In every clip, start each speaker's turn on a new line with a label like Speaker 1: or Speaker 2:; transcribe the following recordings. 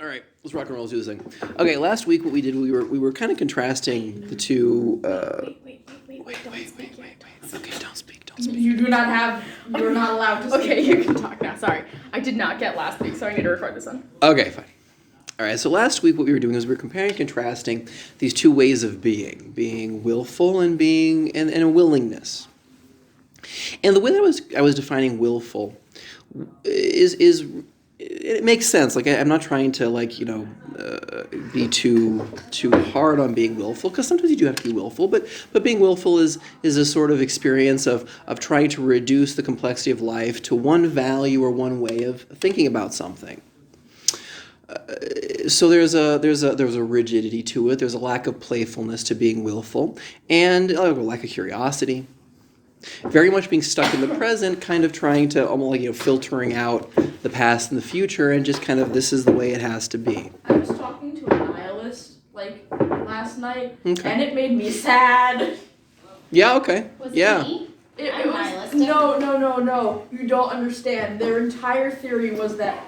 Speaker 1: All right, let's rock and roll. Let's do this thing. Okay, last week what we did, we were kind of contrasting the two.
Speaker 2: Wait.
Speaker 1: Okay, don't speak.
Speaker 3: You're not allowed to speak.
Speaker 2: Okay, you can talk now. Sorry. I did not get last week, so I need to record this one.
Speaker 1: Okay, fine. All right, so last week what we were doing is we were comparing and contrasting these two ways of being willful and and a willingness. And the way that I was defining willful is it makes sense. Like I'm not trying to be too hard on being willful, because sometimes you do have to be willful. But being willful is a sort of experience of trying to reduce the complexity of life to one value or one way of thinking about something. So there's a rigidity to it. There's a lack of playfulness to being willful, and a lack of curiosity. Very much being stuck in the present, kind of trying to almost filtering out the past and the future, and just kind of this is the way it has to be.
Speaker 3: I was talking to a nihilist last night,
Speaker 1: Okay.
Speaker 3: and it made me sad.
Speaker 1: Yeah. Okay.
Speaker 4: Was
Speaker 1: yeah.
Speaker 4: it me?
Speaker 3: It
Speaker 4: I'm
Speaker 3: was
Speaker 4: nihilistic.
Speaker 3: no. You don't understand. Their entire theory was that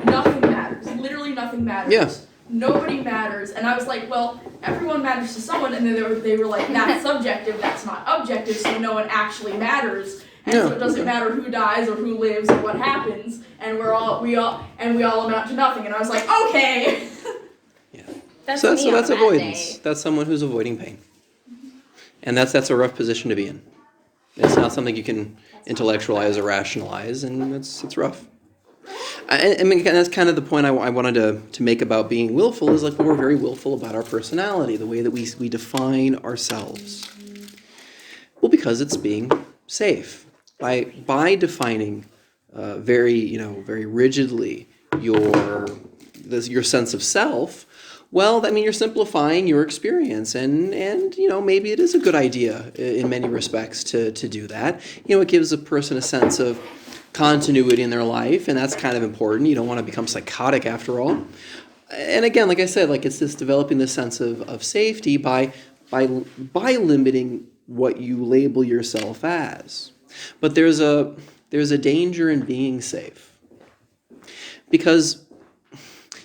Speaker 3: nothing matters. Literally nothing matters.
Speaker 1: Yeah.
Speaker 3: Nobody matters. And I was like, well, everyone matters to someone. And then they were like, that's subjective. That's not objective. So no one actually matters. And so it doesn't matter who dies or who lives or what happens. And we all amount to nothing. And I was like, okay.
Speaker 1: Yeah.
Speaker 4: That's
Speaker 1: So
Speaker 4: me
Speaker 1: that's
Speaker 4: on that
Speaker 1: avoidance.
Speaker 4: day.
Speaker 1: That's someone who's avoiding pain, and that's a rough position to be in. It's not something you can intellectualize or rationalize, and it's rough. I mean, that's kind of the point I wanted to make about being willful, is we're very willful about our personality, the way that we define ourselves. Well, because it's being safe. By defining very rigidly your sense of self, well, you're simplifying your experience, and maybe it is a good idea in many respects to do that. It gives a person a sense of continuity in their life, and that's kind of important. You don't want to become psychotic after all. And again, like I said, it's this developing this sense of safety by limiting what you label yourself as. But there's a danger in being safe, because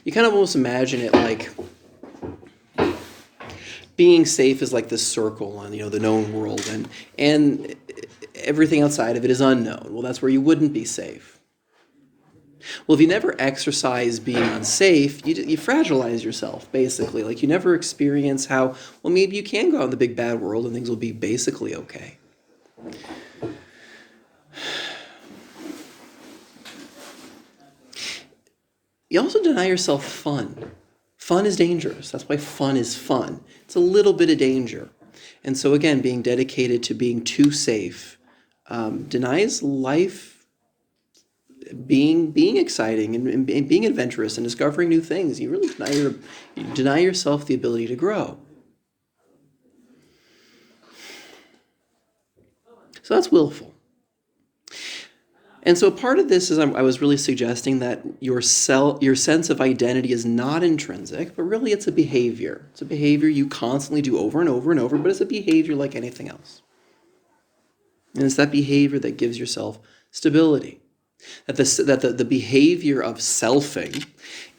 Speaker 1: you kind of almost imagine it like being safe is like this circle on the known world, and everything outside of it is unknown. Well, that's where you wouldn't be safe. Well, if you never exercise being unsafe, you fragilize yourself, basically. You never experience how, well, maybe you can go out in the big bad world and things will be basically okay. You also deny yourself fun. Fun is dangerous. That's why fun is fun. It's a little bit of danger. And so again, being dedicated to being too safe denies life being exciting and being adventurous and discovering new things. You really deny yourself the ability to grow. So that's willful. And so part of this is I was really suggesting that your sense of identity is not intrinsic, but really it's a behavior. It's a behavior you constantly do over and over and over, but it's a behavior like anything else. And it's that behavior that gives yourself stability. That the behavior of selfing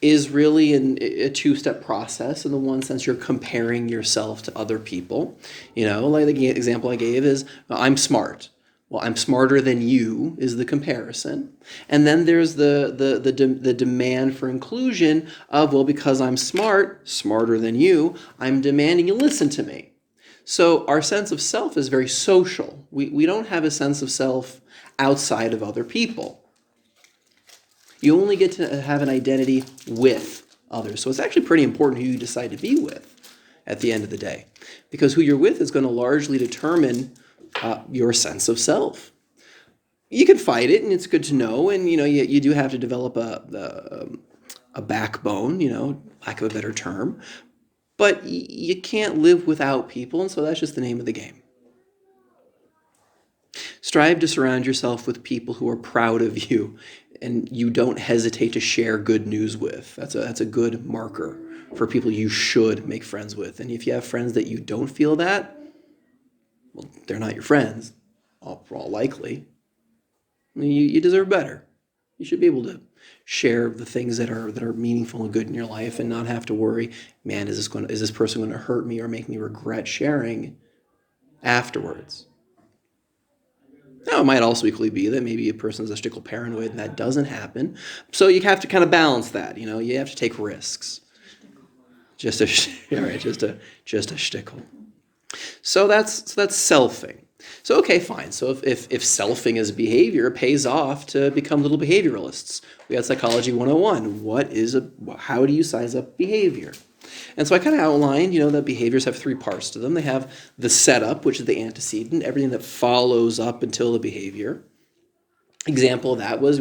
Speaker 1: is really a two-step process. In the one sense, you're comparing yourself to other people. Like the example I gave is, I'm smart. Well, I'm smarter than you is the comparison. And then there's the demand for inclusion of, well, because I'm smarter than you, I'm demanding you listen to me. So our sense of self is very social. We don't have a sense of self outside of other people. You only get to have an identity with others. So it's actually pretty important who you decide to be with at the end of the day, because who you're with is going to largely determine your sense of self. You can fight it, and it's good to know, and you do have to develop a backbone, lack of a better term, but you can't live without people, and so that's just the name of the game. Strive to surround yourself with people who are proud of you and you don't hesitate to share good news with. That's a good marker for people you should make friends with. And if you have friends that you don't feel that, well, they're not your friends, all likely. You deserve better. You should be able to Share the things that are meaningful and good in your life, and not have to worry, man, is this person going to hurt me or make me regret sharing afterwards? Now, it might also equally be that maybe a person is a shtickle paranoid and that doesn't happen. So you have to kind of balance that. You have to take risks. Just a shtickle. So that's selfing. So okay, fine. So if selfing as behavior, it pays off to become little behavioralists. We had Psychology 101. How do you size up behavior? And so I kind of outlined, that behaviors have three parts to them. They have the setup, which is the antecedent, everything that follows up until the behavior. Example of that was,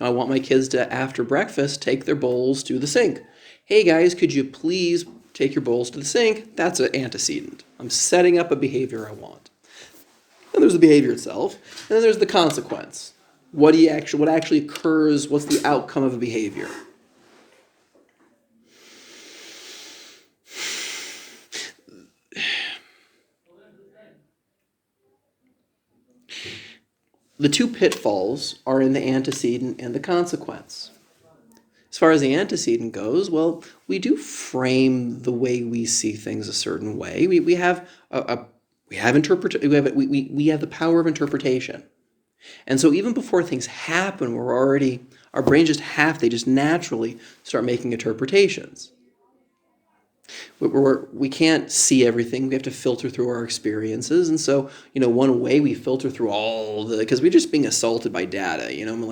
Speaker 1: I want my kids to, after breakfast, take their bowls to the sink. Hey guys, could you please take your bowls to the sink? That's an antecedent. I'm setting up a behavior I want. Then there's the behavior itself, and then there's the consequence. What actually occurs? What's the outcome of a behavior? The two pitfalls are in the antecedent and the consequence. As far as the antecedent goes, we do frame the way we see things a certain way. We have the power of interpretation. And so even before things happen, our brains they just naturally start making interpretations. We can't see everything. We have to filter through our experiences. And so, one way we filter through because we're just being assaulted by data,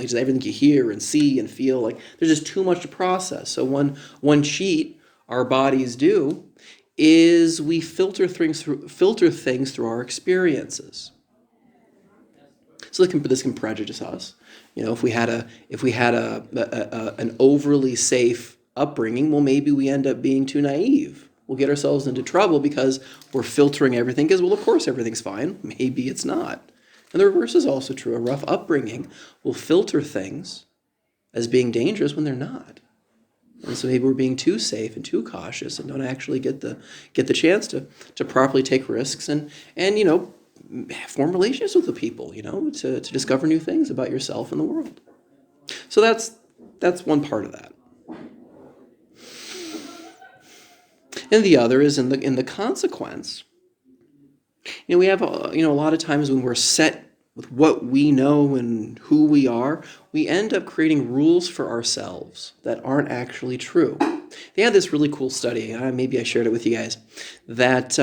Speaker 1: just everything you hear and see and feel, there's just too much to process. So one cheat our bodies do is we filter things through our experiences. So this can prejudice us. If we had an overly safe upbringing, maybe we end up being too naive. We'll get ourselves into trouble because we're filtering everything because, of course everything's fine. Maybe it's not. And the reverse is also true. A rough upbringing will filter things as being dangerous when they're not. And so maybe we're being too safe and too cautious and don't actually get the chance to properly take risks and form relationships with the people, to discover new things about yourself and the world. So that's one part of that. And the other is in the consequence. We have a lot of times when we're set with what we know and who we are, we end up creating rules for ourselves that aren't actually true. They had this really cool study. Maybe I shared it with you guys. That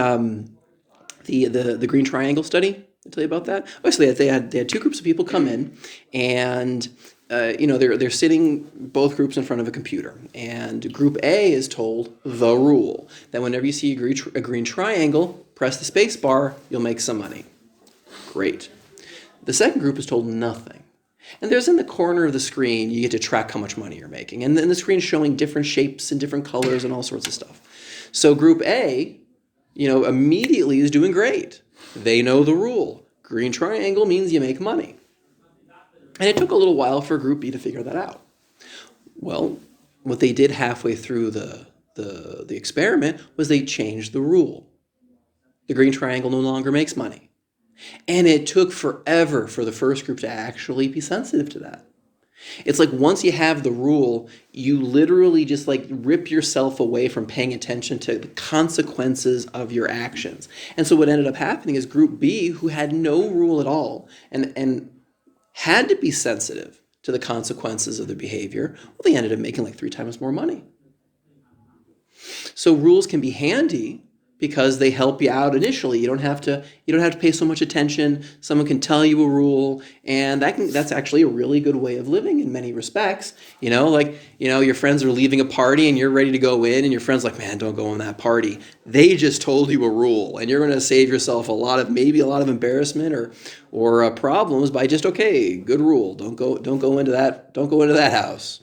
Speaker 1: the Green Triangle study. I'll tell you about that. Basically, they had two groups of people come in, and they're sitting both groups in front of a computer, and Group A is told the rule that whenever you see a green triangle, press the space bar, you'll make some money. Great. The second group is told nothing. And there's in the corner of the screen, you get to track how much money you're making. And then the screen's showing different shapes and different colors and all sorts of stuff. So Group A, immediately is doing great. They know the rule. Green triangle means you make money. And it took a little while for Group B to figure that out. Well, what they did halfway through the experiment was they changed the rule. The green triangle no longer makes money. And it took forever for the first group to actually be sensitive to that. It's like once you have the rule, you literally just rip yourself away from paying attention to the consequences of your actions. And so what ended up happening is Group B, who had no rule at all and had to be sensitive to the consequences of their behavior, they ended up making 3 times more money. So rules can be handy because they help you out initially. You don't have to pay so much attention. Someone can tell you a rule, and that's actually a really good way of living in many respects. Your friends are leaving a party and you're ready to go in, and your friend's like, "Man, don't go in that party." They just told you a rule, and you're going to save yourself a lot of embarrassment or problems by just, okay, good rule. Don't go into that house.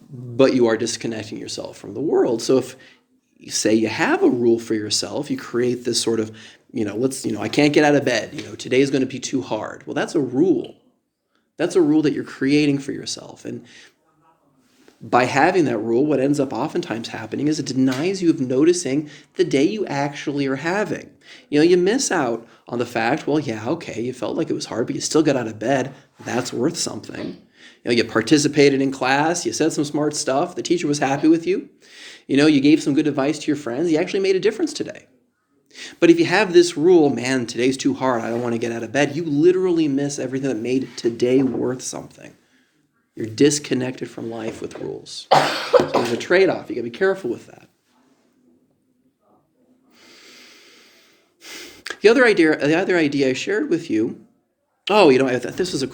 Speaker 1: But you are disconnecting yourself from the world. So if you say you have a rule for yourself, you create this sort of, I can't get out of bed. Today's going to be too hard. Well, that's a rule. That's a rule that you're creating for yourself. And by having that rule, what ends up oftentimes happening is it denies you of noticing the day you actually are having. You miss out on the fact, you felt like it was hard, but you still got out of bed. That's worth something. You participated in class, you said some smart stuff, the teacher was happy with you. You gave some good advice to your friends, you actually made a difference today. But if you have this rule, man, today's too hard, I don't want to get out of bed, you literally miss everything that made today worth something. You're disconnected from life with rules. So there's a trade-off. You got to be careful with that. The other idea I shared with you. Oh, I thought this is a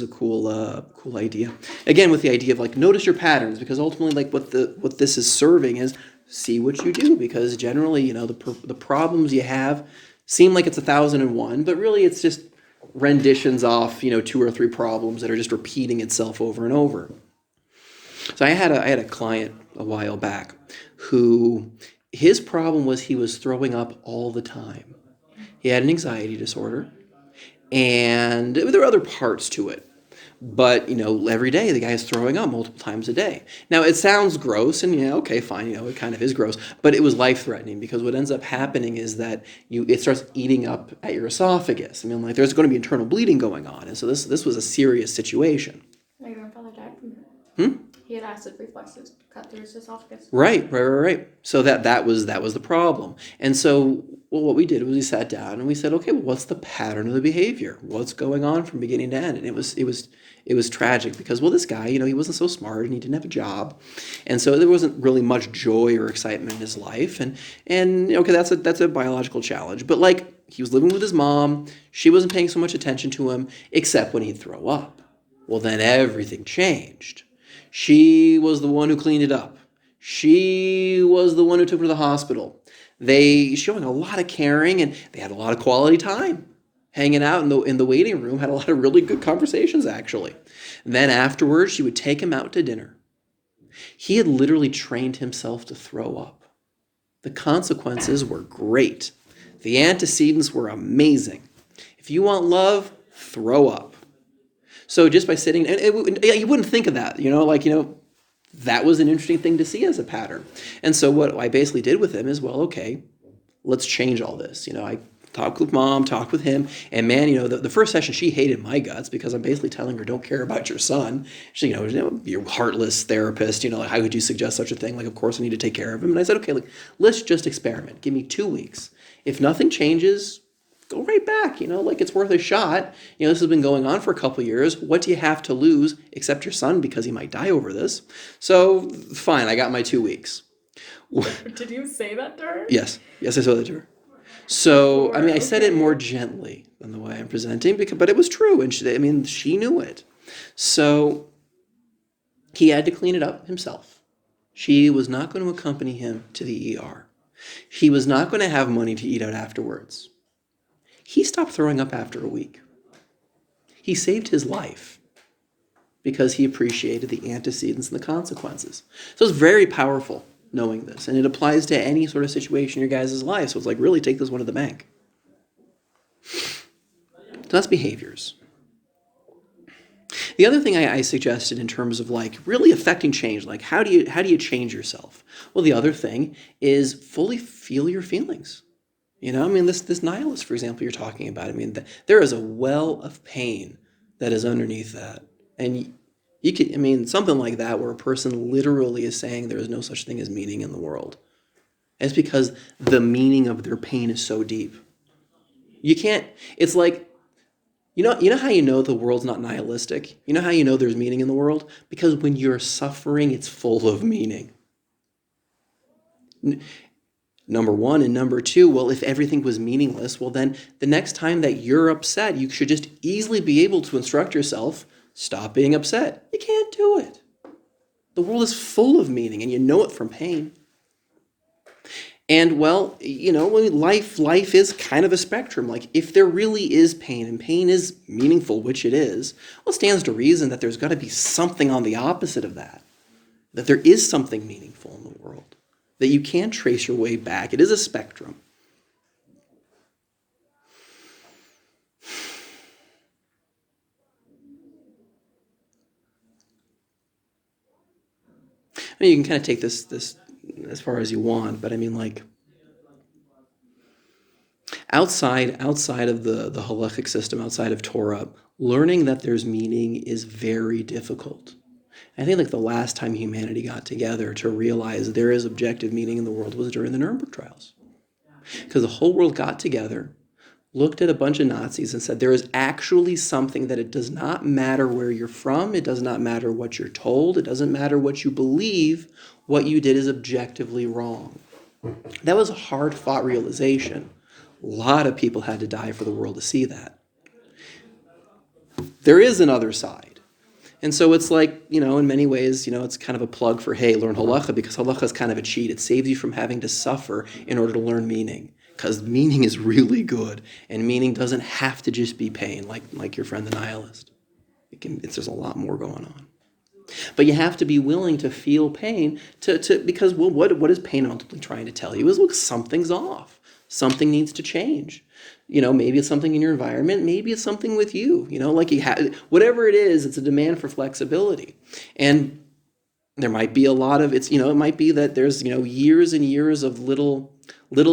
Speaker 1: cool idea. Again, with the idea of like notice your patterns, because ultimately, like what this is serving is see what you do, because generally, the problems you have seem like it's 1,001, but really it's just renditions off, 2 or 3 problems that are just repeating itself over and over. So I had a client a while back who his problem was he was throwing up all the time. He had an anxiety disorder, and there were other parts to it. But, every day the guy is throwing up multiple times a day. Now, it sounds gross, and, okay, fine, it kind of is gross. But it was life-threatening, because what ends up happening is that it starts eating up at your esophagus. There's going to be internal bleeding going on. And so this was a serious situation.
Speaker 2: My grandfather died from that. He had acid refluxes cut through his esophagus.
Speaker 1: Right. So that was the problem. And so what we did was we sat down and we said, okay, well, what's the pattern of the behavior? What's going on from beginning to end? And it was tragic, because, well, this guy, he wasn't so smart and he didn't have a job. And so there wasn't really much joy or excitement in his life. And okay, that's a biological challenge. But like, he was living with his mom. She wasn't paying so much attention to him, except when he'd throw up. Well, then everything changed. She was the one who cleaned it up. She was the one who took him to the hospital. They showing a lot of caring, and they had a lot of quality time. Hanging out in the waiting room, had a lot of really good conversations, actually. And then afterwards, she would take him out to dinner. He had literally trained himself to throw up. The consequences were great. The antecedents were amazing. If you want love, throw up. So just by sitting, and you wouldn't think of that, that was an interesting thing to see as a pattern. And so what I basically did with him is, well, okay, let's change all this. I talked with mom, talked with him, and man, the first session she hated my guts, because I'm basically telling her, don't care about your son. She, you're heartless therapist, how could you suggest such a thing? Like, of course I need to take care of him. And I said, okay, let's just experiment. Give me 2 weeks. If nothing changes, go right back, it's worth a shot. This has been going on for a couple years. What do you have to lose except your son, because he might die over this? So fine, I got my 2 weeks.
Speaker 2: Did you say that to her?
Speaker 1: Yes, I said that to her. So, I said it more gently than the way I'm presenting, but it was true, and she knew it. So he had to clean it up himself. She was not going to accompany him to the ER. He was not going to have money to eat out afterwards. He stopped throwing up after a week. He saved his life because he appreciated the antecedents and the consequences. So it's very powerful knowing this, and it applies to any sort of situation in your guys' life. So it's like, really take this one to the bank. So that's behaviors. The other thing I suggested in terms of like really affecting change, like how do you change yourself? Well, the other thing is fully feel your feelings. This nihilist, for example, you're talking about. There is a well of pain that is underneath that, and you can, something like that, where a person literally is saying there is no such thing as meaning in the world. And it's because the meaning of their pain is so deep. You can't. It's like, you know how you know the world's not nihilistic. You know how you know there's meaning in the world, because when you're suffering, it's full of meaning. Number one, and number two, well, if everything was meaningless, well, then the next time that you're upset, you should just easily be able to instruct yourself, stop being upset. You can't do it. The world is full of meaning, and you know it from pain. And, well, life is kind of a spectrum. Like, if there really is pain, and pain is meaningful, which it is, well, it stands to reason that there's got to be something on the opposite of that there is something meaningful in the world, that you can trace your way back. It is a spectrum. You can kind of take this as far as you want, but outside of the halachic system, outside of Torah, learning that there's meaning is very difficult. I think like the last time humanity got together to realize there is objective meaning in the world was during the Nuremberg trials. Because the whole world got together, looked at a bunch of Nazis and said there is actually something that it does not matter where you're from, it does not matter what you're told, it doesn't matter what you believe, what you did is objectively wrong. That was a hard-fought realization. A lot of people had to die for the world to see that. There is another side. And so it's like, in many ways, it's kind of a plug for, hey, learn halacha, because halacha is kind of a cheat. It saves you from having to suffer in order to learn meaning, because meaning is really good, and meaning doesn't have to just be pain, like your friend the nihilist. There's a lot more going on. But you have to be willing to feel pain because, well, what is pain ultimately trying to tell you is, look, something's off. Something needs to change. Maybe it's something in your environment. Maybe it's something with you. Whatever it is, it's a demand for flexibility. And there might be a lot of, it might be that there's, years and years of little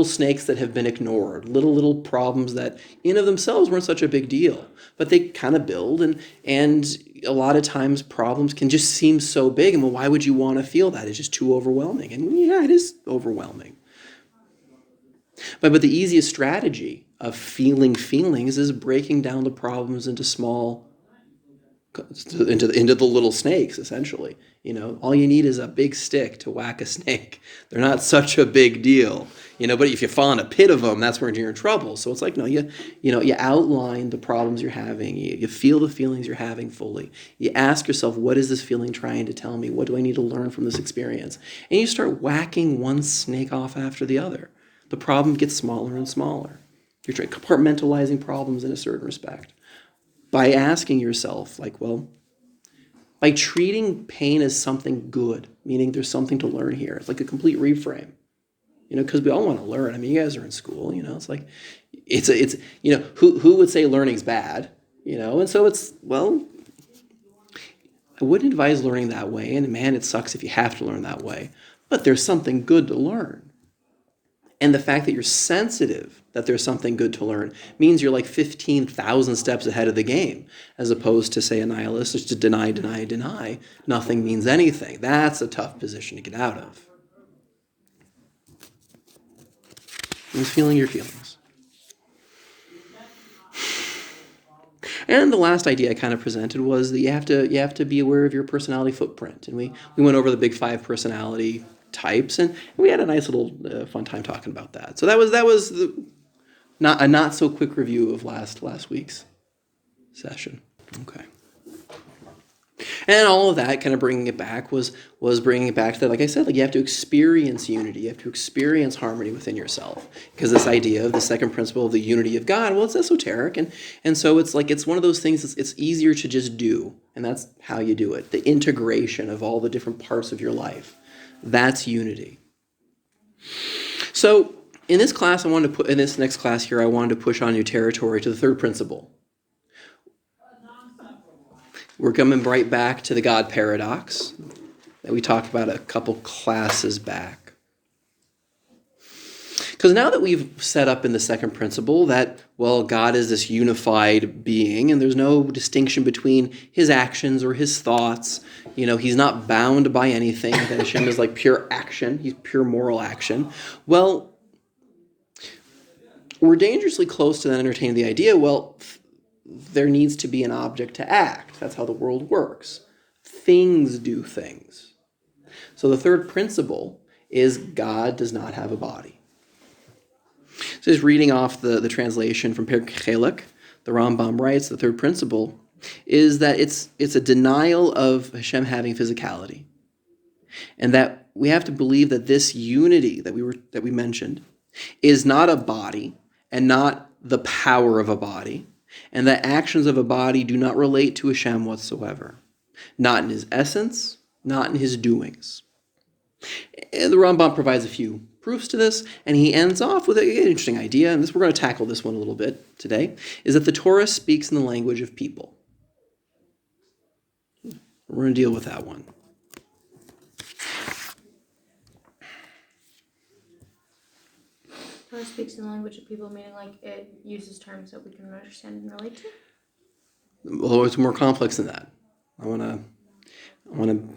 Speaker 1: snakes that have been ignored, little problems that in of themselves weren't such a big deal, but they kind of build, and a lot of times problems can just seem so big, and well, why would you want to feel that? It's just too overwhelming. And yeah, it is overwhelming. But the easiest strategy of feeling feelings is breaking down the problems into the little snakes, essentially. All you need is a big stick to whack a snake. They're not such a big deal. But if you fall in a pit of them, that's when you're in trouble. So it's like, no, you outline the problems you're having. You feel the feelings you're having fully. You ask yourself, what is this feeling trying to tell me? What do I need to learn from this experience? And you start whacking one snake off after the other. The problem gets smaller and smaller. You're compartmentalizing problems in a certain respect. By asking yourself, by treating pain as something good, meaning there's something to learn here. It's like a complete reframe, because we all want to learn. You guys are in school, it's like, who would say learning's bad, and so it's, well, I wouldn't advise learning that way, and man, it sucks if you have to learn that way, but there's something good to learn. And the fact that you're sensitive that there's something good to learn means you're like 15,000 steps ahead of the game, as opposed to, say, a nihilist, just to deny, nothing means anything. That's a tough position to get out of. Who's feeling your feelings? And the last idea I kind of presented was that you have to be aware of your personality footprint. And we went over the big 5 personality types, and we had a nice little fun time talking about that. So that was not so quick review of last week's session. Okay. And all of that, kind of bringing it back, was bringing it back to that, like I said, you have to experience unity. You have to experience harmony within yourself. Because this idea of the second principle of the unity of God, well, it's esoteric. And so it's like, it's one of those things it's easier to just do. And that's how you do it. The integration of all the different parts of your life. That's unity. So in this class, in this next class here, I wanted to push on new territory to the third principle. We're coming right back to the God paradox that we talked about a couple classes back. Because now that we've set up in the second principle that, well, God is this unified being and there's no distinction between his actions or his thoughts, he's not bound by anything, that Hashem is like pure action, he's pure moral action. Well, we're dangerously close to then entertaining the idea, well, there needs to be an object to act. That's how the world works. Things do things. So the third principle is God does not have a body. So just reading off the translation from Perek Chelek, the Rambam writes, the third principle is that it's a denial of Hashem having physicality. And that we have to believe that this unity that we mentioned is not a body and not the power of a body, and that actions of a body do not relate to Hashem whatsoever. Not in his essence, not in his doings. And the Rambam provides a few proofs to this, and he ends off with an interesting idea, and we're going to tackle this one a little bit today, is that the Torah speaks in the language of people. We're going to deal with that one.
Speaker 2: Torah speaks in the language of people, meaning like it uses terms that we can understand and relate to?
Speaker 1: Although it's more complex than that. I want to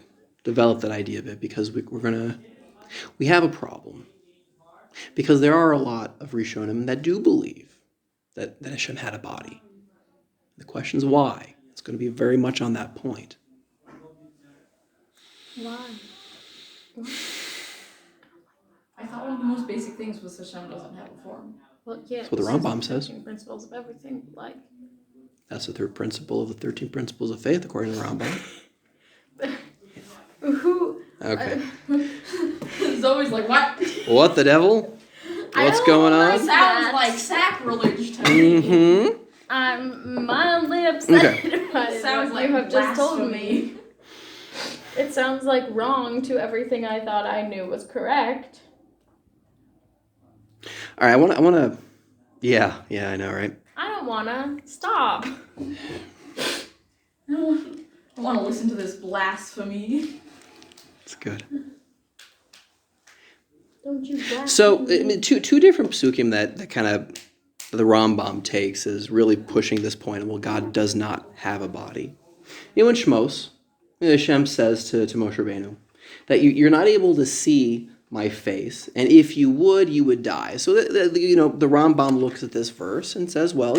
Speaker 1: develop that idea a bit because we have a problem. Because there are a lot of Rishonim that do believe that Hashem had a body. The question is why. It's going to be very much on that point.
Speaker 2: Why?
Speaker 3: I thought one of the most basic things was Hashem doesn't have a form.
Speaker 2: Well, yeah.
Speaker 1: That's what the Rambam says.
Speaker 2: 13 principles of everything, like.
Speaker 1: That's the third principle of the 13 principles of faith, according to the Rambam.
Speaker 2: Who?
Speaker 1: Okay.
Speaker 3: It's always like, what?
Speaker 1: What the devil? What's going on?
Speaker 3: Sounds like sacrilege to me.
Speaker 1: Mm-hmm.
Speaker 2: I'm mildly upset by
Speaker 3: Sounds
Speaker 2: what
Speaker 3: like
Speaker 2: you have just told
Speaker 3: blasphemy.
Speaker 2: me. It sounds like wrong to everything I thought I knew was correct.
Speaker 1: All right, I want to. Yeah, I know, right?
Speaker 2: I don't wanna. Stop.
Speaker 3: I want to listen to this blasphemy.
Speaker 1: It's good.
Speaker 2: Don't you blaspheme.
Speaker 1: So, I mean, two different psukim that kind of the Rambam takes is really pushing this point of, well, God does not have a body. In Shmos, Hashem says to Moshe Rabbeinu that you're not able to see my face, and if you would die. So, the Rambam looks at this verse and says, well,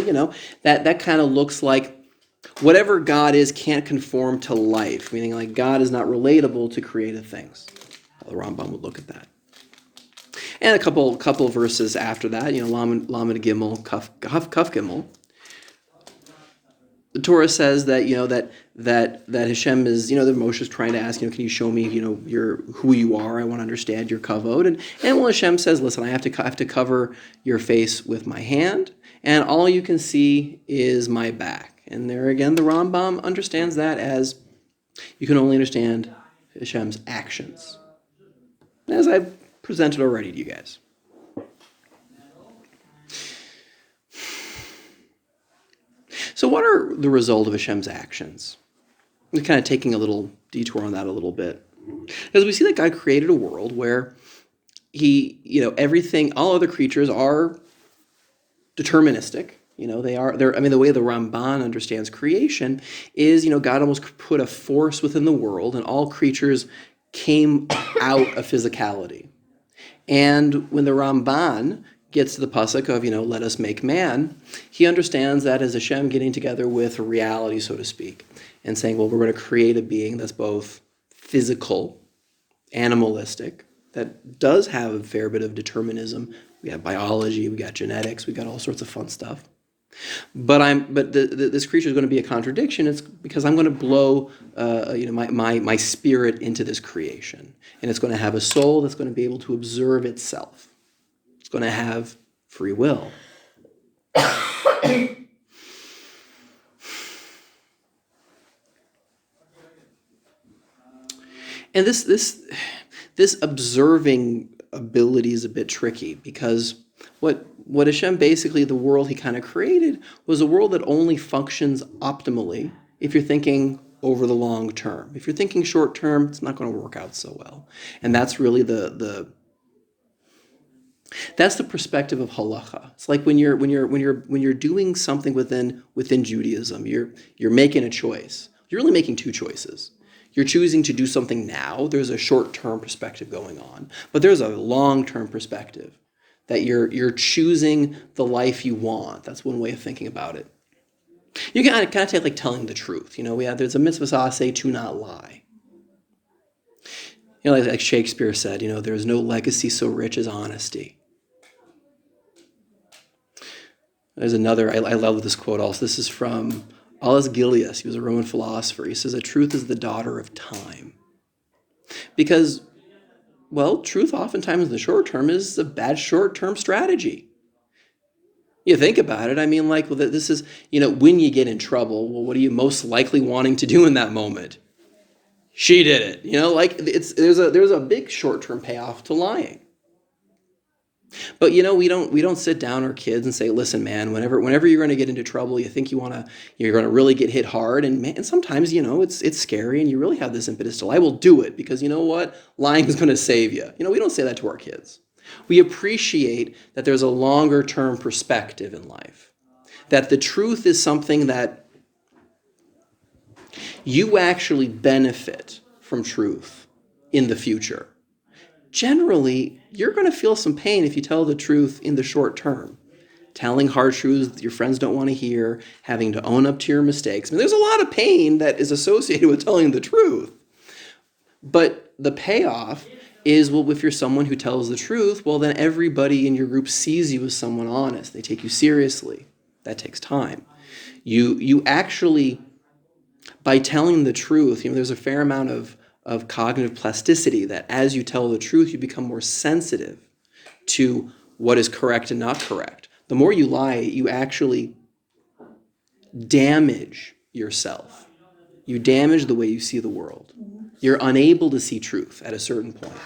Speaker 1: that kind of looks like whatever God is can't conform to life, meaning like God is not relatable to created things. The Rambam would look at that. And a couple verses after that, Lamed Gimel, Kaf Gimel. The Torah says that that Hashem is, that Moshe is trying to ask, can you show me, who you are? I want to understand your kavod. And Hashem says, listen, I have to cover your face with my hand, and all you can see is my back. And there again, the Rambam understands that as you can only understand Hashem's actions, as I've presented already to you guys. So what are the result of Hashem's actions? We're kind of taking a little detour on that a little bit. Because we see that God created a world where He, everything, all other creatures are deterministic. The way the Ramban understands creation is, God almost put a force within the world and all creatures came out of physicality. And when the Ramban gets to the pasuk of, let us make man, he understands that as Hashem getting together with reality, so to speak, and saying, well, we're going to create a being that's both physical, animalistic, that does have a fair bit of determinism. We have biology, we got genetics, we got all sorts of fun stuff. But this creature is going to be a contradiction. It's because I'm going to blow, my spirit into this creation, and it's going to have a soul that's going to be able to observe itself. It's going to have free will. And this observing ability is a bit tricky because what Hashem basically, the world he kind of created, was a world that only functions optimally if you're thinking over the long term. If you're thinking short term, it's not going to work out so well. And that's really that's the perspective of halacha. It's like when you're doing something within Judaism, you're making a choice. You're really making two choices. You're choosing to do something now. There's a short-term perspective going on, but there's a long-term perspective that you're choosing the life you want. That's one way of thinking about it. You can kind of take like telling the truth. There's a mitzvah say to not lie. Like Shakespeare said, there's no legacy so rich as honesty. There's another, I love this quote also. This is from Aulus Gellius. He was a Roman philosopher. He says, "The truth is the daughter of time." Because, well, truth oftentimes in the short term is a bad short-term strategy. You think about it. This is, when you get in trouble, well, what are you most likely wanting to do in that moment? She did it. There's a big short-term payoff to lying. But we don't sit down our kids and say, listen, man, whenever you're going to get into trouble, you think you're going to really get hit hard, and sometimes it's scary, and you really have this impetus to lie. Well, do it because you know what, lying is going to save you. We don't say that to our kids. We appreciate that there's a longer term perspective in life, that the truth is something that you actually benefit from truth in the future. Generally, you're going to feel some pain if you tell the truth in the short term. Telling hard truths that your friends don't want to hear, having to own up to your mistakes. I mean, there's a lot of pain that is associated with telling the truth. But the payoff is, well, if you're someone who tells the truth, well, then everybody in your group sees you as someone honest. They take you seriously. That takes time. You actually, by telling the truth, there's a fair amount of cognitive plasticity that as you tell the truth, you become more sensitive to what is correct and not correct. The more you lie, you actually damage yourself. You damage the way you see the world. You're unable to see truth at a certain point.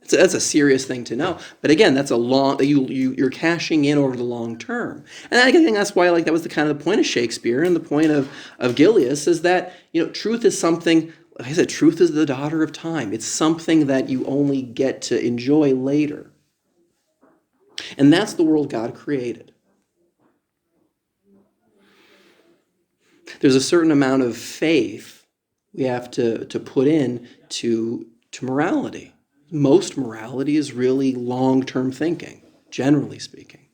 Speaker 1: That's a serious thing to know. But again, that's you're cashing in over the long term. And I think that's why that was the kind of the point of Shakespeare and the point of Gillius is that truth is something. Like I said, truth is the daughter of time. It's something that you only get to enjoy later. And that's the world God created. There's a certain amount of faith we have to put in to morality. Most morality is really long-term thinking, generally speaking.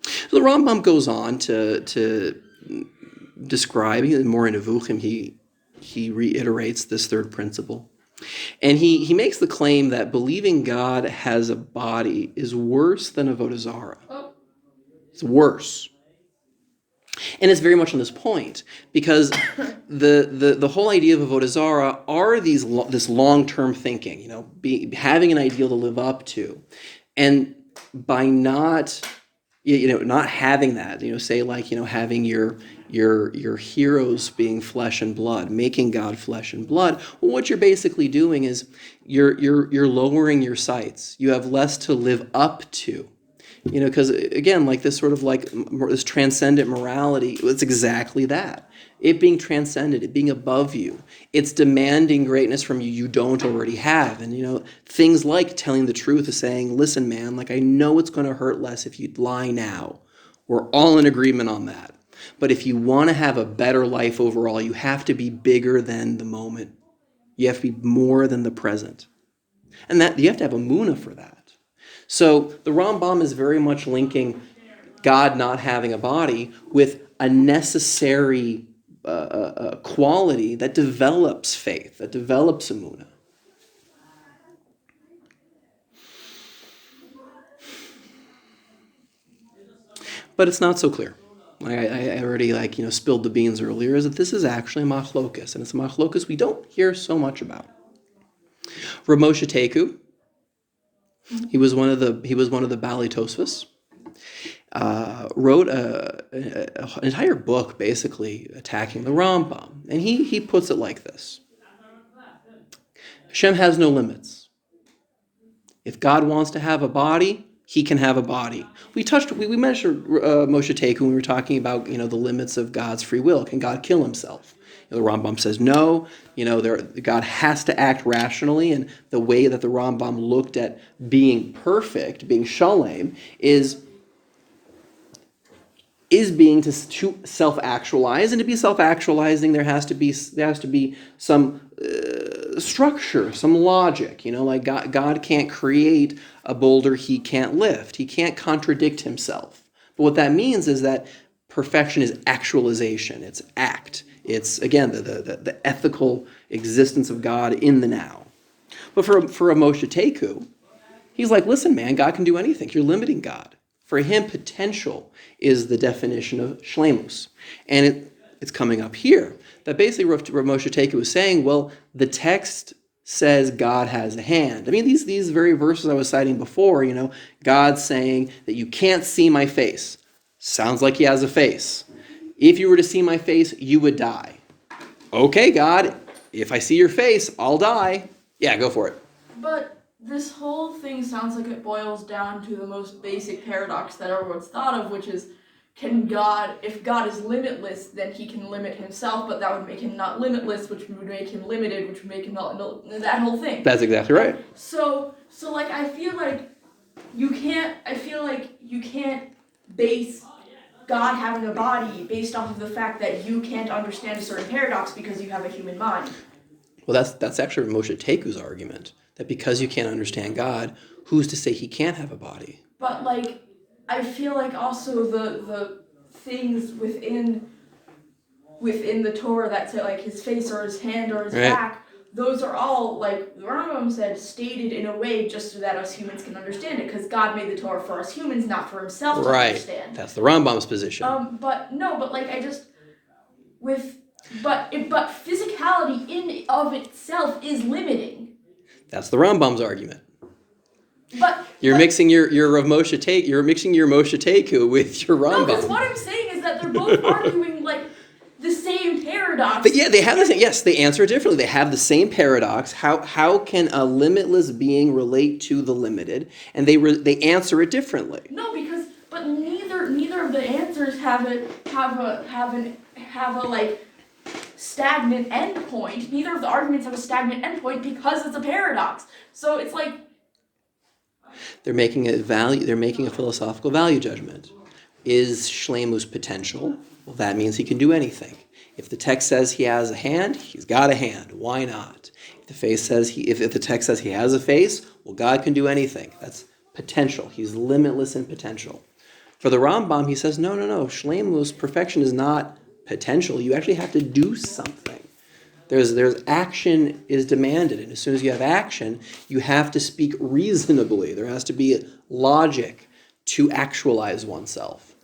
Speaker 1: So the Rambam goes on to describe, more in Nevuchim, he reiterates this third principle. And he makes the claim that believing God has a body is worse than avodah zarah. It's worse. And it's very much on this point, because the whole idea of avodah zarah are this long-term thinking, having an ideal to live up to. And by not having that, say having your heroes being flesh and blood, making God flesh and blood, well, what you're basically doing is you're lowering your sights. You have less to live up to. Because again, this transcendent morality, it's exactly that. It being transcendent, it being above you. It's demanding greatness from you you don't already have. And, things like telling the truth is saying, listen, man, I know it's going to hurt less if you lie now. We're all in agreement on that. But if you want to have a better life overall, you have to be bigger than the moment. You have to be more than the present. And that you have to have a munah for that. So the Rambam is very much linking God not having a body with a necessary quality that develops faith, that develops emunah. But it's not so clear. I already spilled the beans earlier, is that this is actually a machlokas, and it's a machlokas we don't hear so much about. Rav Moshe Teku, he was one of the Balei Tosfos. Wrote an entire book basically attacking the Rambam, and he puts it like this: Hashem has no limits. If God wants to have a body, He can have a body. We mentioned Moshe Teku when we were talking about the limits of God's free will. Can God kill Himself? The Rambam says no. God has to act rationally, and the way that the Rambam looked at being perfect, being shalem, is being to self-actualize, and to be self-actualizing, there has to be some structure, some logic. God can't create a boulder He can't lift. He can't contradict Himself. But what that means is that perfection is actualization. It's act. It's, again, the ethical existence of God in the now. But for a Moshe Teku, he's like, listen, man, God can do anything. You're limiting God. For him, potential is the definition of shlemus. And it's coming up here. That basically Rav Moshe Teku was saying, well, the text says God has a hand. I mean, these very verses I was citing before, God saying that you can't see my face. Sounds like He has a face. If you were to see my face, you would die. Okay, God, if I see your face, I'll die. Yeah, go for it.
Speaker 3: But this whole thing sounds like it boils down to the most basic paradox that everyone's thought of, which is, if God is limitless, then He can limit Himself, but that would make Him not limitless, which would make Him limited, which would make Him not, that whole thing.
Speaker 1: That's exactly right.
Speaker 3: So I feel like I feel like you can't base God having a body based off of the fact that you can't understand a certain paradox because you have a human mind.
Speaker 1: Well, that's actually Moshe Teku's argument, that because you can't understand God, who's to say he can't have a body?
Speaker 3: But like, I feel like also the things within the Torah that say like his face or his hand or his back, those are all, like Rambam said, stated in a way just so that us humans can understand it, because God made the Torah for us humans, not for himself to understand.
Speaker 1: That's the Rambam's position.
Speaker 3: But physicality in of itself is limiting.
Speaker 1: That's the Rambam's argument.
Speaker 3: But
Speaker 1: you're mixing your Moshe Teku with your Rambam.
Speaker 3: No, because what I'm saying is that they're both arguing like the same paradox.
Speaker 1: But yeah, they have the same. Yes, they answer it differently. They have the same paradox. How can a limitless being relate to the limited? And they answer it differently.
Speaker 3: No, but neither of the answers have a like stagnant endpoint. Neither of the arguments have a stagnant endpoint because it's a paradox. So it's like
Speaker 1: they're making a philosophical value judgment. Is Shleimus potential? Well, that means he can do anything. If the text says he has a hand, he's got a hand. Why not? If the text says he has a face, well, God can do anything. That's potential. He's limitless in potential. For the Rambam, he says, no. Shleimus, perfection is not potential. You actually have to do something. There's action is demanded, and as soon as you have action, you have to speak reasonably. There has to be logic to actualize oneself.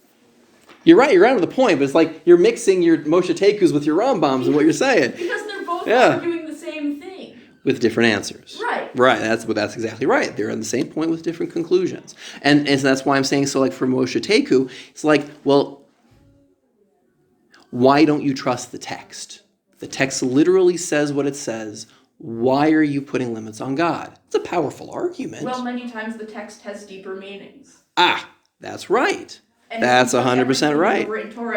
Speaker 1: You're right on the point, but it's like you're mixing your Moshe Tekus with your Rambams and what you're saying.
Speaker 3: Because they're both arguing the same thing.
Speaker 1: With different answers. Right, that's exactly right. They're on the same point with different conclusions. And so that's why I'm saying, so like for Moshe Teku, it's like, well, why don't you trust the text? The text literally says what it says. Why are you putting limits on God? It's a powerful argument.
Speaker 3: Well, many times the text has deeper meanings.
Speaker 1: That's right. That's 100% right.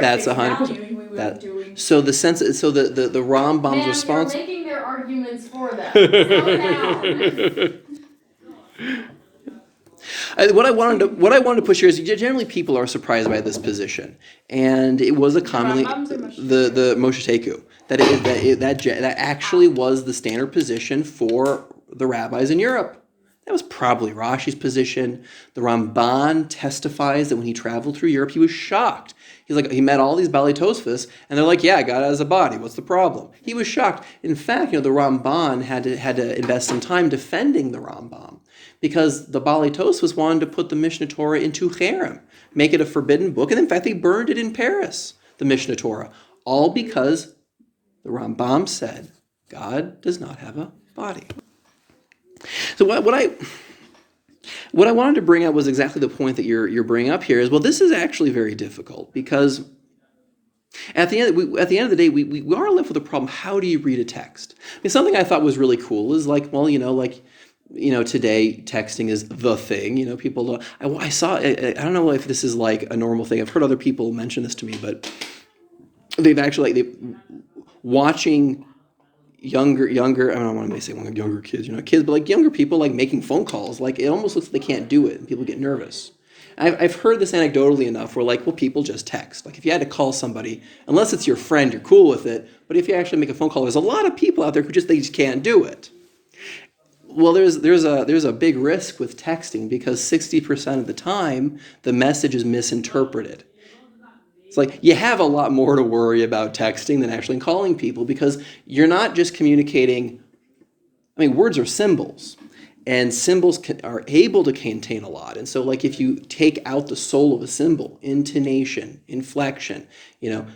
Speaker 1: That's 100%. So the sense, so the Rambam's response.
Speaker 2: You're making their arguments for them. Slow down.
Speaker 1: What I wanted to push here is generally people are surprised by this position, and it was a commonly the Moshe Teku that actually was the standard position for the rabbis in Europe. That was probably Rashi's position. The Ramban testifies that when he traveled through Europe, he was shocked. He's like, he met all these Baalei Tosfos, and they're like, yeah, God has a body. What's the problem? He was shocked. In fact, the Ramban had to invest some time defending the Rambam because the Baalei Tosfos wanted to put the Mishnah Torah into cherem, make it a forbidden book, and in fact, they burned it in Paris, the Mishnah Torah, all because the Rambam said God does not have a body. So what I wanted to bring up was exactly the point that you're bringing up here. Is well, this is actually very difficult because at the end of the day, we are left with a problem. How do you read a text? I mean, something I thought was really cool is like, well, today texting is the thing. People. I saw. I don't know if this is like a normal thing. I've heard other people mention this to me, but they've actually watching. Younger, I don't want to say younger kids, kids, but like younger people like making phone calls, like it almost looks like they can't do it and people get nervous. I've heard this anecdotally enough where like, well, people just text. Like if you had to call somebody, unless it's your friend, you're cool with it. But if you actually make a phone call, there's a lot of people out there who they just can't do it. Well, there's a big risk with texting because 60% of the time the message is misinterpreted. It's like you have a lot more to worry about texting than actually calling people because you're not just communicating. I mean, words are symbols, and symbols are able to contain a lot. And so, like, if you take out the soul of a symbol, intonation, inflection, you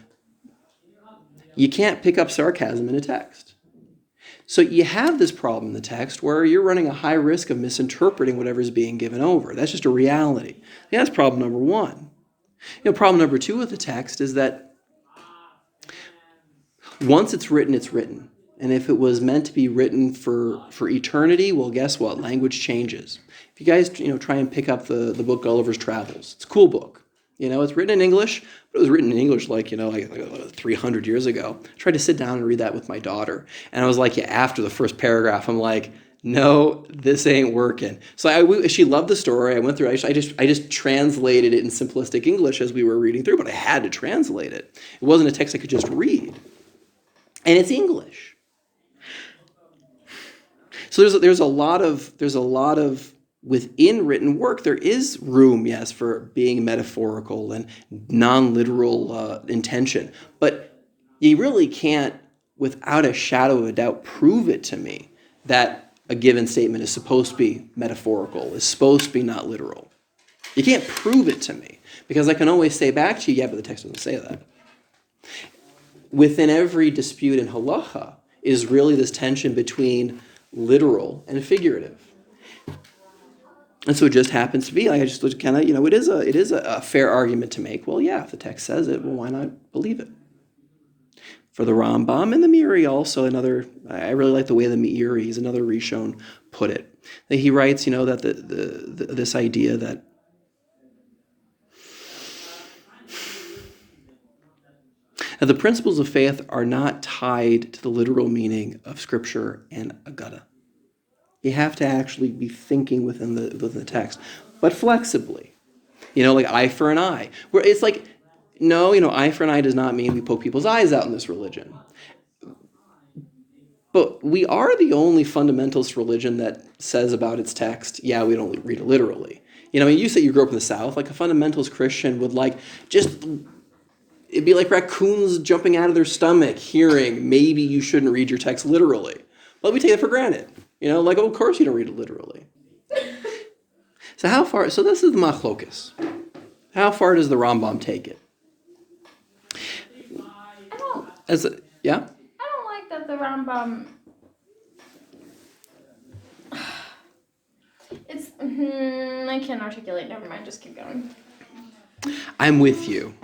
Speaker 1: can't pick up sarcasm in a text. So you have this problem in the text where you're running a high risk of misinterpreting whatever's being given over. That's just a reality. That's problem number one. Problem number two with the text is that once it's written, it's written. And if it was meant to be written for eternity, well, guess what? Language changes. If you guys, try and pick up the book Gulliver's Travels, it's a cool book. It's written in English, but it was written in English like 300 years ago. I tried to sit down and read that with my daughter. And I was like, after the first paragraph, I'm like, no, this ain't working. So she loved the story. I went through. I just translated it in simplistic English as we were reading through, but I had to translate it. It wasn't a text I could just read, and it's English. So there's a lot of within written work. There is room, yes, for being metaphorical and non-literal intention, but you really can't, without a shadow of a doubt, prove it to me that a given statement is supposed to be metaphorical, is supposed to be not literal. You can't prove it to me, because I can always say back to you, yeah, but the text doesn't say that. Within every dispute in halacha is really this tension between literal and figurative. And so it just happens to be, I just kind of, it is a fair argument to make. Well, yeah, if the text says it, well, why not believe it? For the Rambam and the Meiri also, I really like the way the Meiri, he's another Rishon, put it. That he writes, that this idea that the principles of faith are not tied to the literal meaning of Scripture and Agada. You have to actually be thinking within the text, but flexibly. Like eye for an eye. Where it's like, no, eye for an eye does not mean we poke people's eyes out in this religion. But we are the only fundamentalist religion that says about its text, yeah, we don't read it literally. You say you grew up in the South, like a fundamentalist Christian would it'd be like raccoons jumping out of their stomach hearing maybe you shouldn't read your text literally. But we take it for granted. Of course you don't read it literally. So this is the machlokas. How far does the Rambam take it?
Speaker 2: I don't like that the Rambam. It's. I can't articulate. Never mind. Just keep going.
Speaker 1: I'm with you.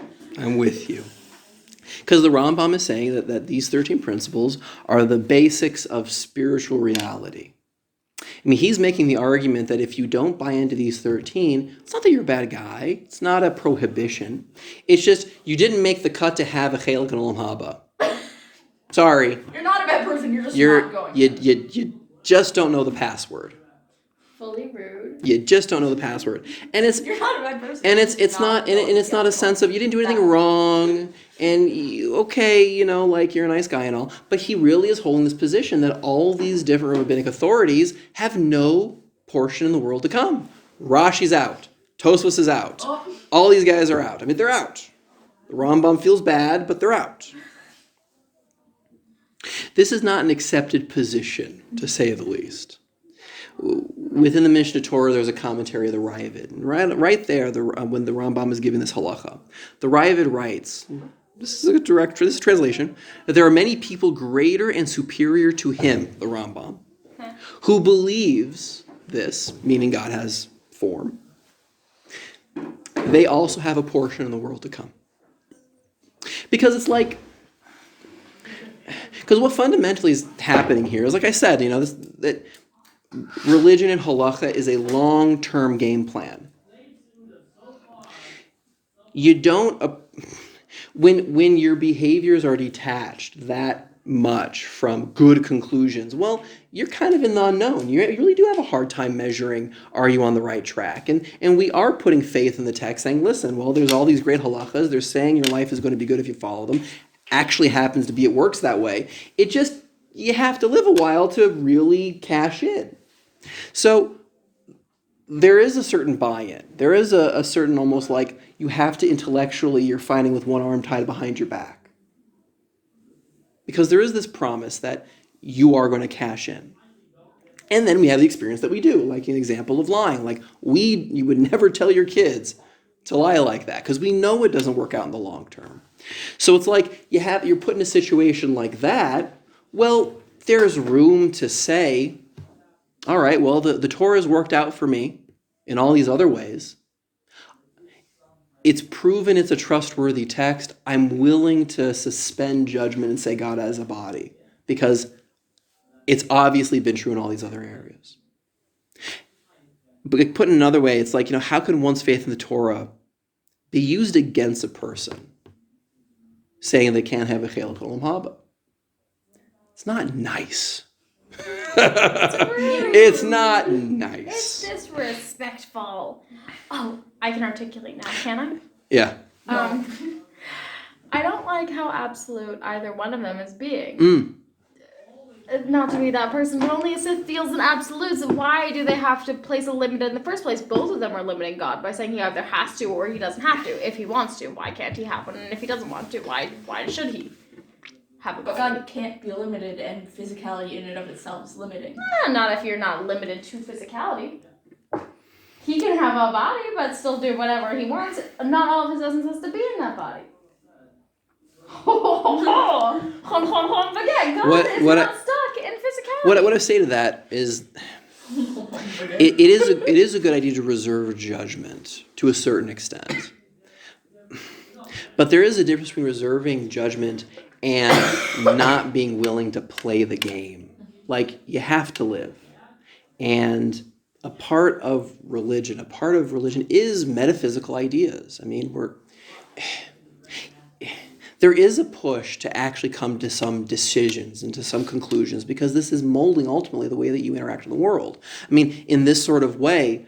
Speaker 1: Because the Rambam is saying that these 13 principles are the basics of spiritual reality. I mean, he's making the argument that if you don't buy into these 13, it's not that you're a bad guy. It's not a prohibition. It's just you didn't make the cut to have a chelik and olam haba. Sorry.
Speaker 3: You're not a bad person. You're just not going.
Speaker 1: You just don't know the password.
Speaker 2: Fully rude.
Speaker 1: You just don't know the password, and
Speaker 3: You're not a bad person.
Speaker 1: and it's not a sense of you didn't do anything wrong, and you're a nice guy and all. But he really is holding this position that all these different rabbinic authorities have no portion in the world to come. Rashi's out. Tosfos is out. All these guys are out. I mean, they're out. The Rambam feels bad, but they're out. This is not an accepted position, to say the least. Within the Mishnah Torah, there's a commentary of the Ravid. Right there, when the Rambam is giving this halacha, the Ravid writes, this is a translation, that there are many people greater and superior to him, the Rambam, who believes this, meaning God has form. They also have a portion in the world to come. Because what fundamentally is happening here is, like I said, that religion and halacha is a long-term game plan. You don't, when your behaviors are detached that much from good conclusions, well, you're kind of in the unknown. You really do have a hard time measuring, are you on the right track? And we are putting faith in the text, saying, listen, well, there's all these great halachas. They're saying your life is going to be good if you follow them. Actually happens to be, it works that way. You have to live a while to really cash in. So there is a certain buy-in. There is a certain almost like you have to intellectually, you're fighting with one arm tied behind your back. Because there is this promise that you are going to cash in. And then we have the experience that we do, like an example of lying. Like you would never tell your kids to lie like that because we know it doesn't work out in the long term. So it's like you're put in a situation like that. Well, there's room to say, all right, well, the Torah has worked out for me in all these other ways. It's proven it's a trustworthy text. I'm willing to suspend judgment and say God has a body because it's obviously been true in all these other areas. But put in another way, it's like, how can one's faith in the Torah be used against a person saying they can't have a chelik olam haba? It's not nice. It's not nice.
Speaker 2: It's disrespectful. Oh, I can articulate now, can I?
Speaker 1: Yeah.
Speaker 2: I don't like how absolute either one of them is being. Not to be that person, but only a Sith feels an absolute. So why do they have to place a limit in the first place? Both of them are limiting God by saying he either has to or he doesn't have to. If he wants to, why can't he have one? And if he doesn't want to, why should he have a
Speaker 3: But
Speaker 2: body?
Speaker 3: God can't be limited, and physicality in and of itself is limiting.
Speaker 2: Not if you're not limited to physicality. He can have a body, but still do whatever he wants. Not all of his essence has to be in that body. But again, God is not stuck in physicality.
Speaker 1: What I say to that is, it is a good idea to reserve judgment to a certain extent. But there is a difference between reserving judgment and not being willing to play the game. Like, you have to live. And a part of religion is metaphysical ideas. I mean, there is a push to actually come to some decisions and to some conclusions because this is molding ultimately the way that you interact in the world. I mean, in this sort of way,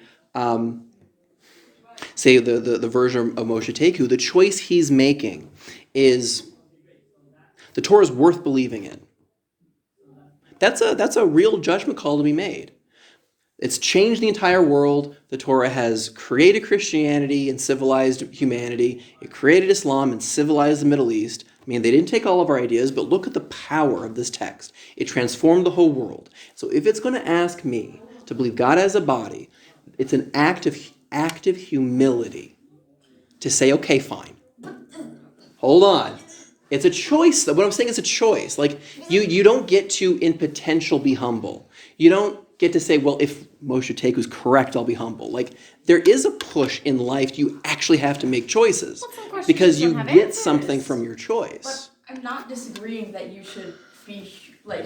Speaker 1: say the version of Moshe Teku, the choice he's making is the Torah is worth believing in. That's a real judgment call to be made. It's changed the entire world. The Torah has created Christianity and civilized humanity. It created Islam and civilized the Middle East. I mean, they didn't take all of our ideas, but look at the power of this text. It transformed the whole world. So if it's going to ask me to believe God has a body, it's an act of active humility to say, okay, fine. Hold on. It's a choice. What I'm saying is a choice. Like, you don't get to, in potential, be humble. You don't get to say, well, if Moshe Teku's correct, I'll be humble. Like, there is a push in life. You actually have to make choices because you get something from your choice.
Speaker 3: But I'm not disagreeing that you should be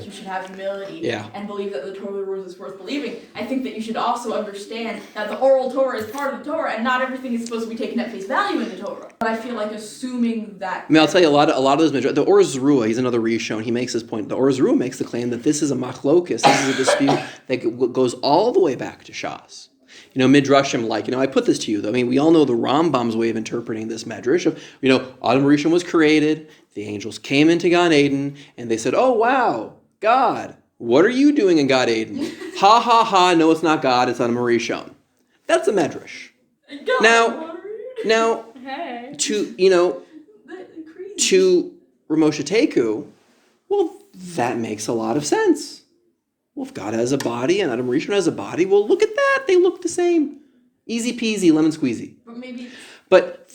Speaker 3: you should have humility and believe that the Torah rules is worth believing. I think that you should also understand that the oral Torah is part of the Torah, and not everything is supposed to be taken at face value in the Torah. But I feel like assuming that.
Speaker 1: I mean, I'll tell you a lot of those. The Or Zarua, he's another Rishon. He makes this point. The Or Zarua makes the claim that this is a machlokes. This is a dispute that goes all the way back to Shas. Midrashim, I put this to you, though. I mean, we all know the Rambam's way of interpreting this medrash of, Adam Rishon was created, the angels came into Gan Eden, and they said, oh, wow, God, what are you doing in Gan Eden? Ha, ha, ha, no, it's not God, it's Adam Rishon. That's a medrash.
Speaker 3: God,
Speaker 1: now,
Speaker 2: hey.
Speaker 1: to Ramosha Teku, well, that makes a lot of sense. Well, if God has a body and Adam Rishon has a body, well, look at that. They look the same. Easy peasy, lemon squeezy. But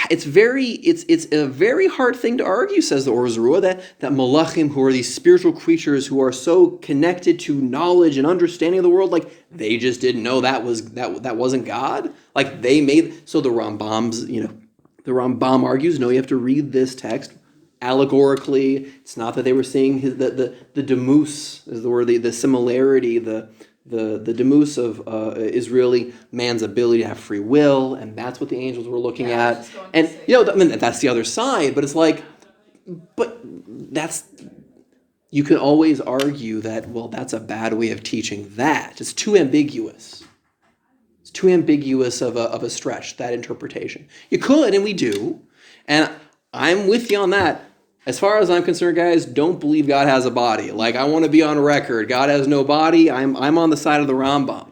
Speaker 1: it's a very hard thing to argue, says the Or Zarua, that malachim, who are these spiritual creatures who are so connected to knowledge and understanding of the world, like they just didn't know that wasn't God. Like they made. So the Rambam argues, no, you have to read this text allegorically. It's not that they were seeing the demus is the word, the similarity, the demus of Israeli man's ability to have free will, and that's what the angels were looking at. And that's the other side. But it's like, you can always argue that, well, that's a bad way of teaching that. It's too ambiguous. It's too ambiguous of a stretch, that interpretation. You could, and we do, and I'm with you on that. As far as I'm concerned, guys, don't believe God has a body. Like, I want to be on record. God has no body. I'm on the side of the Rambam.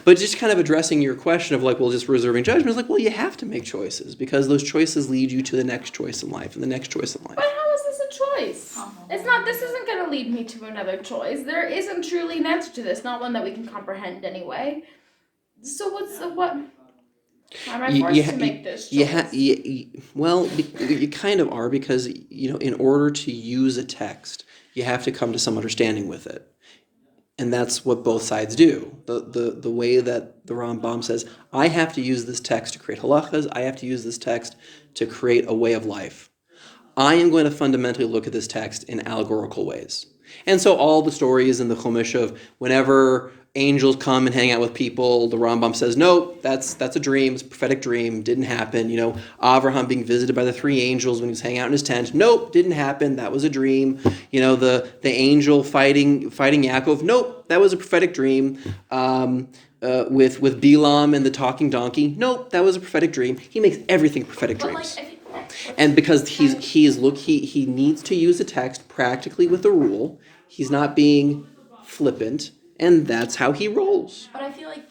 Speaker 1: But just kind of addressing your question of just reserving judgment is you have to make choices because those choices lead you to the next choice in life and the next choice in life.
Speaker 2: But how is this a choice? It's not. This isn't going to lead me to another choice. There isn't truly an answer to this. Not one that we can comprehend anyway. So what? Am I forced to make this choice?
Speaker 1: Well, you kind of are because, in order to use a text, you have to come to some understanding with it. And that's what both sides do. The way that the Rambam says, I have to use this text to create halachas, I have to use this text to create a way of life. I am going to fundamentally look at this text in allegorical ways. And so all the stories in the Chumash of whenever angels come and hang out with people. The Rambam says, nope, that's a dream. It's a prophetic dream. Didn't happen. Avraham being visited by the three angels when he was hanging out in his tent. Nope, didn't happen. That was a dream. The angel fighting Yaakov. Nope, that was a prophetic dream. With Bilam and the talking donkey. Nope, that was a prophetic dream. He makes everything prophetic dreams. And because he needs to use a text practically with a rule. He's not being flippant. And that's how he rolls.
Speaker 3: But I feel like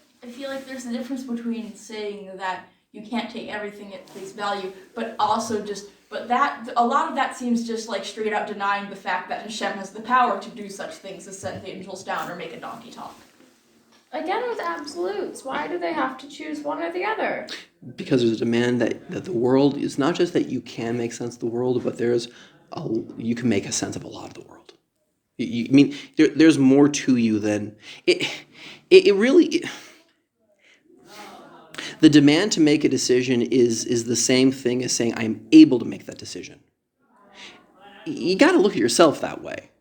Speaker 3: there's a difference between saying that you can't take everything at face value, but also that a lot of that seems just like straight out denying the fact that Hashem has the power to do such things as send the angels down or make a donkey talk.
Speaker 2: Again, with absolutes, why do they have to choose one or the other?
Speaker 1: Because there's a demand that the world is not just that you can make sense of the world, but you can make a sense of a lot of the world. There's more to you than it really. The demand to make a decision is the same thing as saying I'm able to make that decision. You got to look at yourself that way.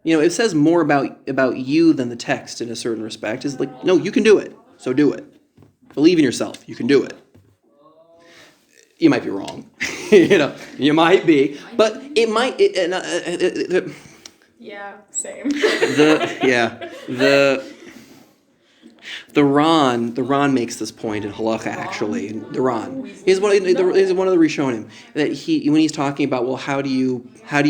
Speaker 1: It says more about you than the text in a certain respect. It's like, no, you can do it, so do it. Believe in yourself. You can do it. You might be wrong. You might be, but it might.
Speaker 2: Yeah, same.
Speaker 1: The Ran makes this point in halacha actually. The Ran, he's one of the Rishonim that when he's talking about how do you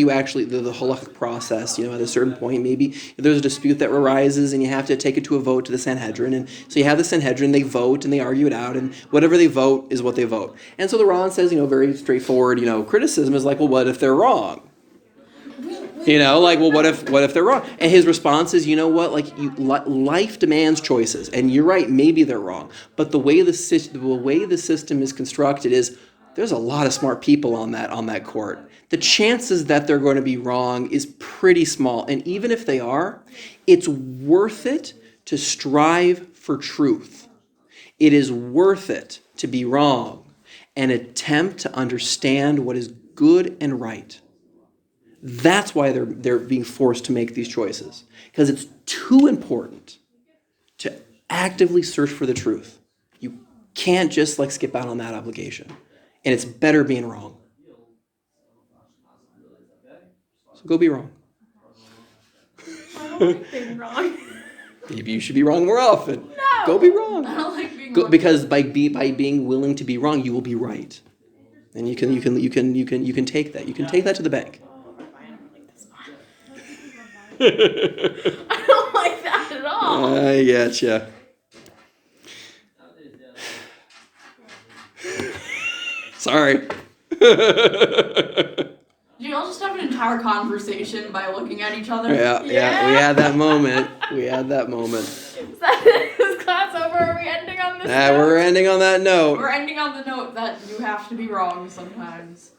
Speaker 1: actually the halachic process, at a certain point maybe there's a dispute that arises and you have to take it to a vote to the Sanhedrin, and so you have the Sanhedrin, they vote and they argue it out, and whatever they vote is what they vote. And so the Ran says, very straightforward, criticism is like, well, what if they're wrong? What if they're wrong? And his response is, life demands choices, and you're right, maybe they're wrong. But the way the system is constructed is there's a lot of smart people on that court. The chances that they're going to be wrong is pretty small, and even if they are, it's worth it to strive for truth. It is worth it to be wrong and attempt to understand what is good and right. That's why they're being forced to make these choices, because it's too important to actively search for the truth. You can't just skip out on that obligation, and it's better being wrong. So go be wrong.
Speaker 2: I don't like being wrong.
Speaker 1: Maybe you should be wrong more often.
Speaker 2: No,
Speaker 1: go be wrong.
Speaker 3: I don't like being wrong.
Speaker 1: Because by being willing to be wrong, you will be right, and you can take that. You can take that to the bank.
Speaker 2: I don't like that at all.
Speaker 1: I getcha. Sorry.
Speaker 3: You all just have an entire conversation by looking at each other?
Speaker 1: Yeah. We had that moment.
Speaker 2: Is class over? Are we ending on this note?
Speaker 1: We're ending on that note.
Speaker 3: We're ending on the note that you have to be wrong sometimes.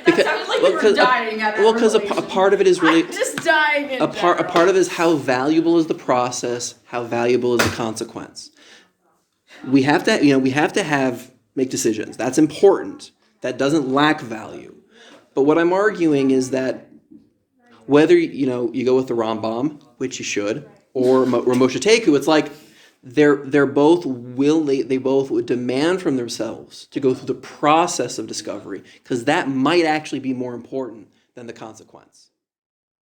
Speaker 3: That sounded like you were dying at that.
Speaker 1: Well, because a part of it is really
Speaker 2: I'm just dying in
Speaker 1: a part of it is how valuable is the process, how valuable is the consequence. We have to make decisions. That's important. That doesn't lack value. But what I'm arguing is that whether you go with the Rambam, which you should, or Moshe Teku, it's like they both would demand from themselves to go through the process of discovery, because that might actually be more important than the consequence.